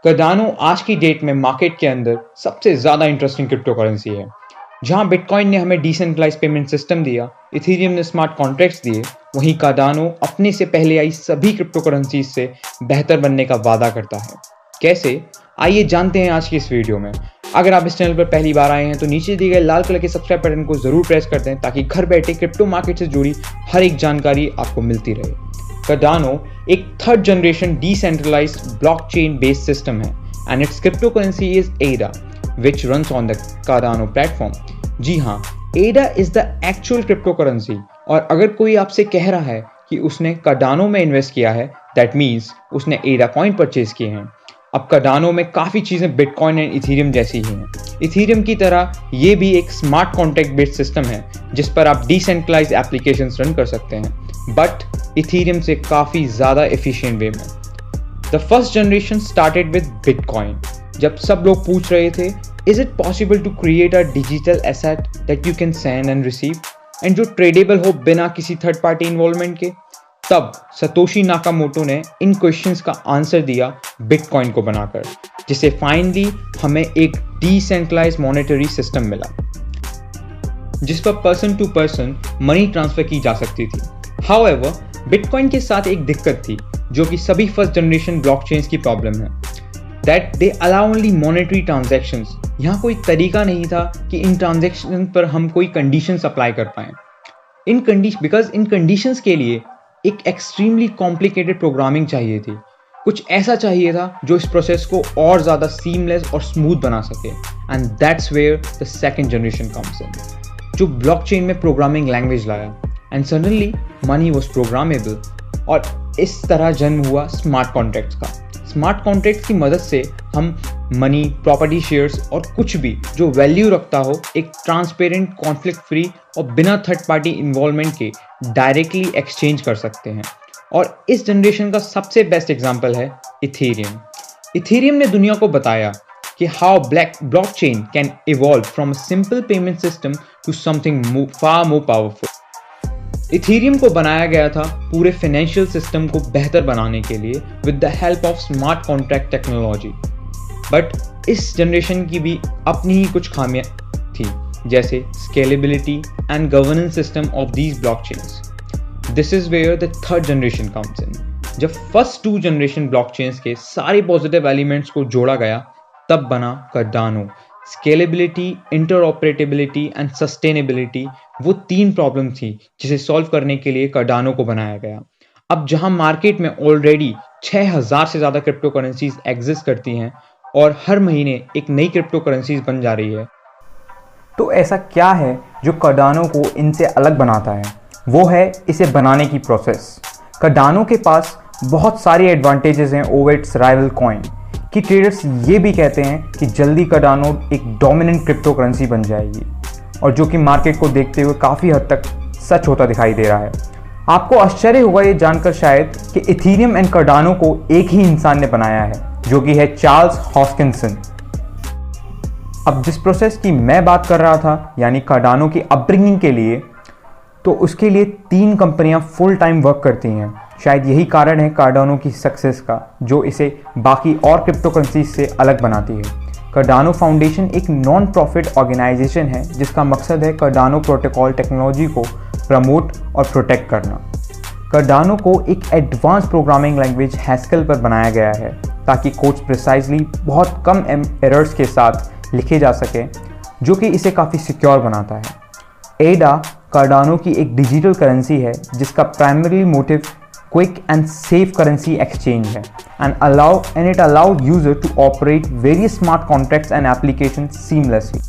Cardano आज की date में मार्केट के अंदर सबसे ज़्यादा इंटरेस्टिंग क्रिप्टो करेंसी है। जहां बिटकॉइन ने हमें डिसेंट्रलाइज पेमेंट सिस्टम दिया, इथेरियम ने स्मार्ट कॉन्ट्रैक्ट्स दिए, वहीं कार्डानो अपने से पहले आई सभी क्रिप्टो करेंसीज से बेहतर बनने का वादा करता है। कैसे? आइए जानते हैं आज की इस वीडियो में। अगर आप इस चैनल पर पहली बार आए हैं तो नीचे दिए गए लाल कलर के सब्सक्राइब बटन को जरूर प्रेस कर दें ताकि घर बैठे क्रिप्टो मार्केट से जुड़ी हर एक जानकारी आपको मिलती रहे। कार्डानो एक third generation decentralised blockchain based system है and it's cryptocurrency is Ada which runs on the Cardano platform। जी हाँ, Ada is the actual cryptocurrency. और अगर कोई आपसे कह रहा है कि उसने कार्डानो में इन्वेस्ट किया है, दैट मीन्स उसने एडा कॉइन परचेज किए हैं। अब कार्डानो में काफ़ी चीज़ें बिटकॉइन एंड इथेरियम जैसी ही हैं। इथेरियम की तरह ये भी एक स्मार्ट कॉन्ट्रैक्ट बेस्ड सिस्टम है जिस पर आप डिसेंट्रलाइज एप्लीकेशंस रन कर सकते हैं, बट इथेरियम से काफ़ी ज़्यादा एफिशिएंट वे में। The first generation started with bitcoin. जब सब लोग पूछ रहे थे, is it possible to create a digital asset that you can send and receive and जो ट्रेडेबल हो बिना किसी थर्ड पार्टी इन्वॉल्वमेंट के, तब सतोशी नाकामोटो ने इन क्वेश्चंस का आंसर दिया बिटकॉइन को बनाकर, जिसे फाइनली हमें एक डिसेंट्रलाइज्ड मॉनेटरी सिस्टम मिला जिस पर person to person money transfer की जा सकती थी। हाउएवर, बिटकॉइन के साथ एक दिक्कत थी जो कि सभी फर्स्ट जनरेशन ब्लॉकचेन्स की प्रॉब्लम है, that they allow only monetary transactions. यहाँ कोई तरीका नहीं था कि इन ट्रांजैक्शन पर हम कोई कंडीशंस अप्लाई कर पाएं। बिकॉज इन कंडीशंस के लिए एक एक्सट्रीमली कॉम्प्लिकेटेड प्रोग्रामिंग चाहिए थी। कुछ ऐसा चाहिए था जो इस प्रोसेस को और ज़्यादा सीमलेस और स्मूथ बना सके, and that's where the second generation comes in, जो ब्लॉकचेन में प्रोग्रामिंग लैंग्वेज लाया, and suddenly money was programmable. और इस तरह जन्म हुआ स्मार्ट कॉन्ट्रैक्ट्स का। स्मार्ट कॉन्ट्रैक्ट्स की मदद से हम मनी, प्रॉपर्टी शेयर्स और कुछ भी जो वैल्यू रखता हो, एक ट्रांसपेरेंट, कॉन्फ्लिक्ट फ्री और बिना थर्ड पार्टी इन्वॉल्वमेंट के डायरेक्टली एक्सचेंज कर सकते हैं। और इस जनरेशन का सबसे बेस्ट एग्जांपल है इथेरियम। इथेरियम ने दुनिया को बताया कि how blockchain can evolve from a simple payment system to something far more powerful. Ethereum को बनाया गया था पूरे फाइनेंशियल सिस्टम को बेहतर बनाने के लिए with the help of smart contract technology. But इस जनरेशन की भी अपनी ही कुछ खामियां थी, जैसे scalability and governance system of these blockchains. This is where the third generation comes in. जब फर्स्ट टू जनरेशन ब्लॉकचेन्स के सारे पॉजिटिव एलिमेंट्स को जोड़ा गया, तब बना Cardano. Scalability, interoperability and sustainability, वो तीन प्रॉब्लम थी जिसे सॉल्व करने के लिए कार्डानो को बनाया गया। अब जहां मार्केट में ऑलरेडी 6000 से ज़्यादा क्रिप्टो करेंसीज एग्जिस्ट करती हैं और हर महीने एक नई क्रिप्टो करेंसीज बन जा रही है, तो ऐसा क्या है जो कार्डानो को इनसे अलग बनाता है? वो है इसे बनाने की प्रोसेस। कार्डानो के पास बहुत सारी एडवांटेजेस हैं ओवर इट्स राइवल कॉइन, कि ट्रेडर्स ये भी कहते हैं कि जल्दी कार्डानो एक डोमिनेंट क्रिप्टो करेंसी बन जाएगी, और जो कि मार्केट को देखते हुए काफ़ी हद तक सच होता दिखाई दे रहा है। आपको आश्चर्य होगा ये जानकर शायद कि इथेरियम एंड कार्डानो को एक ही इंसान ने बनाया है, जो कि है चार्ल्स हॉस्किंसन। अब जिस प्रोसेस की मैं बात कर रहा था, यानी कार्डानो की अपब्रिंगिंग के लिए, तो उसके लिए 3 कंपनियां फुल टाइम वर्क करती हैं। शायद यही कारण है कार्डानो की सक्सेस का, जो इसे बाकी और क्रिप्टो करेंसीज से अलग बनाती है। कार्डानो फाउंडेशन एक नॉन प्रॉफिट ऑर्गेनाइजेशन है जिसका मकसद है कार्डानो प्रोटोकॉल टेक्नोलॉजी को प्रमोट और प्रोटेक्ट करना। कार्डानो को एक एडवांस प्रोग्रामिंग लैंग्वेज हैस्केल पर बनाया गया है ताकि कोड्स प्रिसाइजली बहुत कम एरर्स के साथ लिखे जा सके, जो कि इसे काफ़ी सिक्योर बनाता है। एडा कार्डानो की एक डिजिटल करेंसी है जिसका primary motive quick and safe currency exchange है, and it allow user to operate various smart contracts and application seamlessly.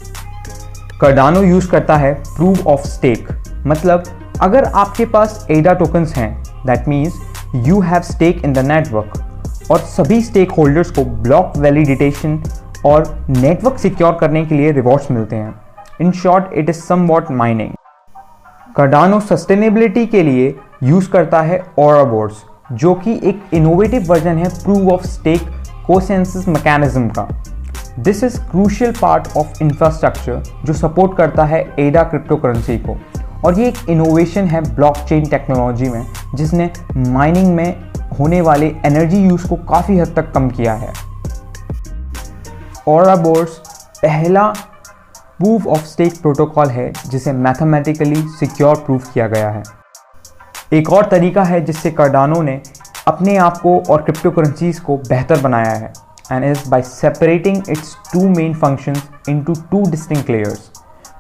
Cardano use करता है प्रूफ ऑफ स्टेक, मतलब अगर आपके पास एडा टोकन्स हैं, that means you have stake in the network, और सभी stake holders को ब्लॉक वैलिडेटेशन और नेटवर्क सिक्योर करने के लिए रिवॉर्ड्स मिलते हैं। In short, it is somewhat mining. Cardano sustainability के लिए यूज करता है औराबोर्ड्स, जो कि एक इनोवेटिव वर्जन है proof of stake consensus mechanism का। This is crucial part of infrastructure जो सपोर्ट करता है एडा क्रिप्टो करेंसी को, और ये एक इनोवेशन है ब्लॉकचेन टेक्नोलॉजी में जिसने माइनिंग में होने वाले एनर्जी यूज को काफ़ी हद तक कम किया है। ओराबोर्स पहला प्रूफ ऑफ स्टेक प्रोटोकॉल है जिसे मैथमेटिकली सिक्योर प्रूफ किया गया है। एक और तरीका है जिससे कार्डानो ने अपने आप को और क्रिप्टो करेंसीज को बेहतर बनाया है, and is by separating its two main functions into two distinct layers,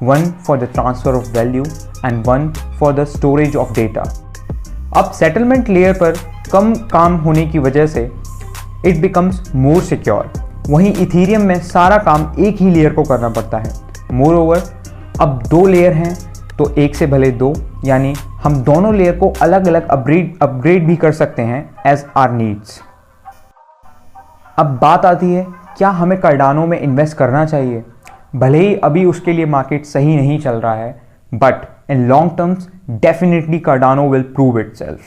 one for the transfer of value and one for the storage of data. अब सेटलमेंट लेयर पर कम काम होने की वजह से इट बिकम्स मोर सिक्योर। वहीं Ethereum में सारा काम एक ही लेयर को करना पड़ता है। मोर ओवर अब 2 लेयर हैं तो एक से भले 2, यानी हम दोनों लेयर को अलग अलग अपग्रेड भी कर सकते हैं एज आर नीड्स। अब बात आती है, क्या हमें कार्डानो में इन्वेस्ट करना चाहिए? भले ही अभी उसके लिए मार्केट सही नहीं चल रहा है, but in long terms definitely Cardano will prove itself.